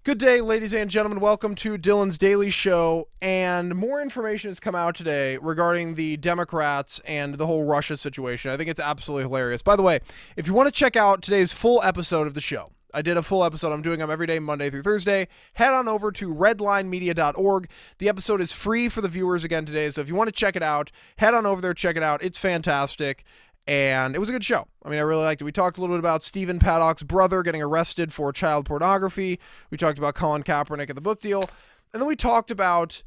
Good day, ladies and gentlemen. Welcome to Dylan's Daily Show. And more information has come out today regarding the Democrats and the whole Russia situation. I think it's absolutely hilarious. By the way, if you want to check out today's full episode of the show, I did a full episode. I'm doing them every day, Monday through Thursday. Head on over to redlinemedia.org. The episode is free for the viewers again today. So if you want to check it out, head on over there, check it out. It's fantastic. And it was a good show. I mean, I really liked it. We talked a little bit about Stephen Paddock's brother getting arrested for child pornography. We talked about Colin Kaepernick and the book deal. And then we talked about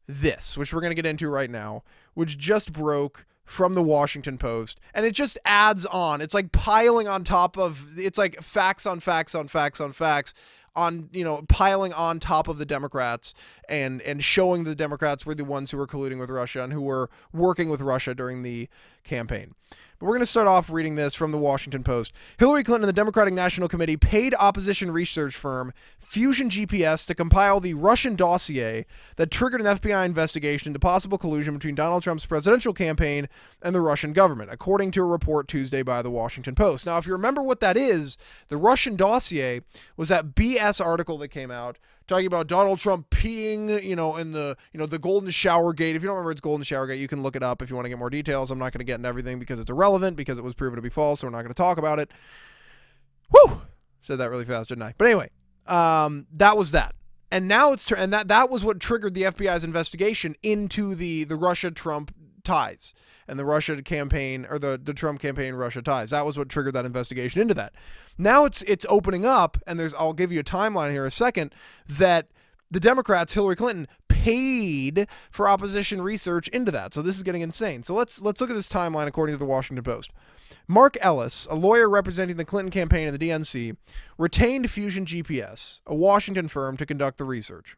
this, which we're going to get into right now, which just broke from the Washington Post. And it just adds on. It's like piling on top of, it's like facts on facts on facts on facts on, piling on top of the Democrats and showing the Democrats were the ones who were colluding with Russia and who were working with Russia during the campaign. But we're going to start off reading this from the Washington Post. Hillary Clinton and the Democratic National Committee paid opposition research firm Fusion GPS to compile the Russian dossier that triggered an FBI investigation into possible collusion between Donald Trump's presidential campaign and the Russian government, according to a report Tuesday by the Washington Post. Now, if you remember what that is, the Russian dossier was that BS article that came out talking about Donald Trump peeing, in the Golden Shower Gate. If you don't remember it's Golden Shower Gate, you can look it up if you want to get more details. I'm not going to get into everything because it's irrelevant, because it was proven to be false, so we're not going to talk about it. Whew! Said that really fast, didn't I? But anyway, that was that. And now that was what triggered the FBI's investigation into the Russia-Trump ties and the Russia campaign, or the Trump campaign Russia ties. That was what triggered that investigation into that. Now it's opening up, and I'll give you a timeline here in a second, that the Democrats, Hillary Clinton, paid for opposition research into that. So this is getting insane. So let's look at this timeline according to the Washington Post. Mark Ellis, a lawyer representing the Clinton campaign and the DNC, retained Fusion GPS, a Washington firm, to conduct the research.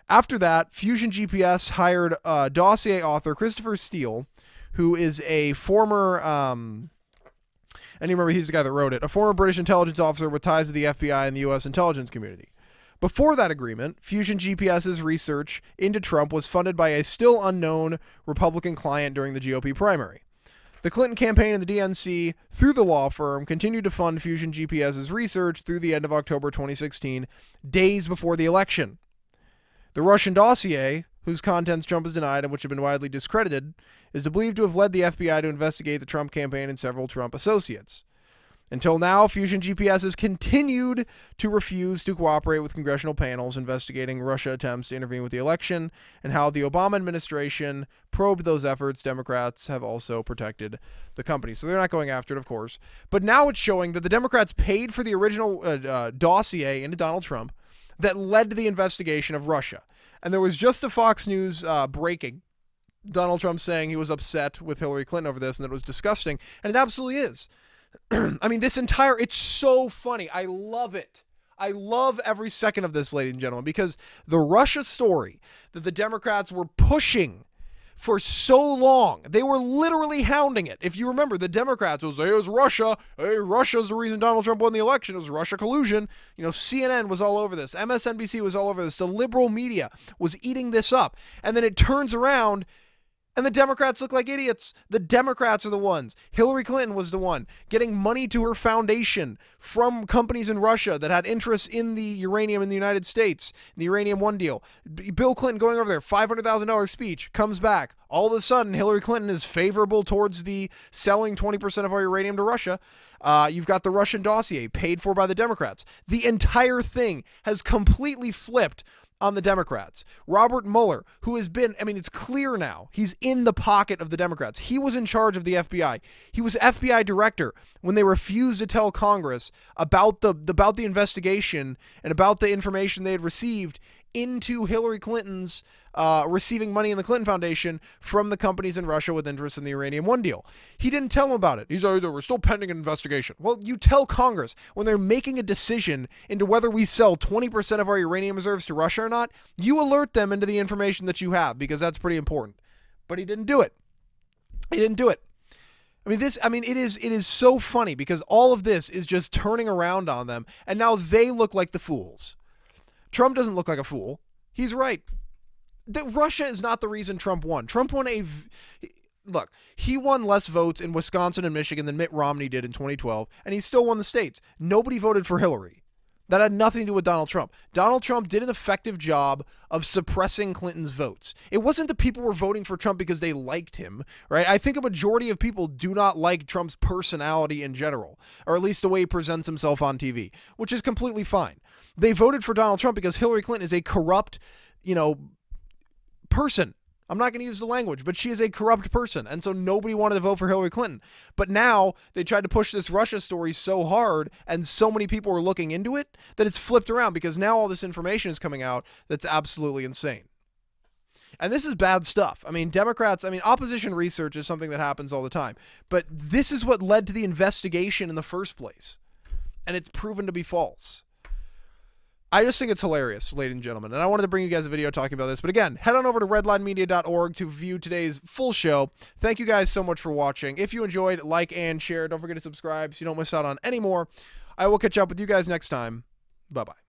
After that, Fusion GPS hired dossier author Christopher Steele, who is a former, and you remember he's the guy that wrote it, a former British intelligence officer with ties to the FBI and the U.S. intelligence community. Before that agreement, Fusion GPS's research into Trump was funded by a still unknown Republican client during the GOP primary. The Clinton campaign and the DNC, through the law firm, continued to fund Fusion GPS's research through the end of October 2016, days before the election. The Russian dossier, whose contents Trump has denied and which have been widely discredited, is believed to have led the FBI to investigate the Trump campaign and several Trump associates. Until now, Fusion GPS has continued to refuse to cooperate with congressional panels investigating Russia attempts to intervene with the election, and how the Obama administration probed those efforts. Democrats have also protected the company. So they're not going after it, of course. But now it's showing that the Democrats paid for the original dossier into Donald Trump that led to the investigation of Russia. And there was just a Fox News breaking Donald Trump saying he was upset with Hillary Clinton over this and that it was disgusting. And it absolutely is. I mean, it's so funny. I love it. I love every second of this, ladies and gentlemen, because the Russia story that the Democrats were pushing for so long, they were literally hounding it. If you remember, the Democrats will say it was Russia. Hey, Russia's the reason Donald Trump won the election. It was Russia collusion. CNN was all over this. MSNBC was all over this. The liberal media was eating this up. And then it turns around and the Democrats look like idiots. The Democrats are the ones. Hillary Clinton was the one getting money to her foundation from companies in Russia that had interests in the uranium in the United States, the Uranium One deal. Bill Clinton going over there, $500,000 speech, comes back. All of a sudden, Hillary Clinton is favorable towards the selling 20% of our uranium to Russia. You've got the Russian dossier paid for by the Democrats. The entire thing has completely flipped on the Democrats. Robert Mueller, who has been, it's clear now, he's in the pocket of the Democrats. He was in charge of the FBI. He was FBI director when they refused to tell Congress about the investigation and about the information they had received into Hillary Clinton's receiving money in the Clinton Foundation from the companies in Russia with interest in the Uranium One deal. He didn't tell them about it. He's always, we're still pending an investigation. Well, you tell Congress when they're making a decision into whether we sell 20% of our uranium reserves to Russia or not, you alert them into the information that you have, because that's pretty important. But he didn't do it. He didn't do it. It is so funny, because all of this is just turning around on them, and now they look like the fools. Trump doesn't look like a fool. He's right. Russia is not the reason Trump won. Trump won look, he won less votes in Wisconsin and Michigan than Mitt Romney did in 2012, and he still won the states. Nobody voted for Hillary. That had nothing to do with Donald Trump. Donald Trump did an effective job of suppressing Clinton's votes. It wasn't that people were voting for Trump because they liked him, right? I think a majority of people do not like Trump's personality in general, or at least the way he presents himself on TV, which is completely fine. They voted for Donald Trump because Hillary Clinton is a corrupt, person. I'm not going to use the language, but she is a corrupt person. And so nobody wanted to vote for Hillary Clinton. But now they tried to push this Russia story so hard and so many people are looking into it that it's flipped around because now all this information is coming out that's absolutely insane. And this is bad stuff. I mean, opposition research is something that happens all the time. But this is what led to the investigation in the first place. And it's proven to be false. I just think it's hilarious, ladies and gentlemen, and I wanted to bring you guys a video talking about this. But again, head on over to redlinemedia.org to view today's full show. Thank you guys so much for watching. If you enjoyed, like and share. Don't forget to subscribe so you don't miss out on any more. I will catch up with you guys next time. Bye-bye.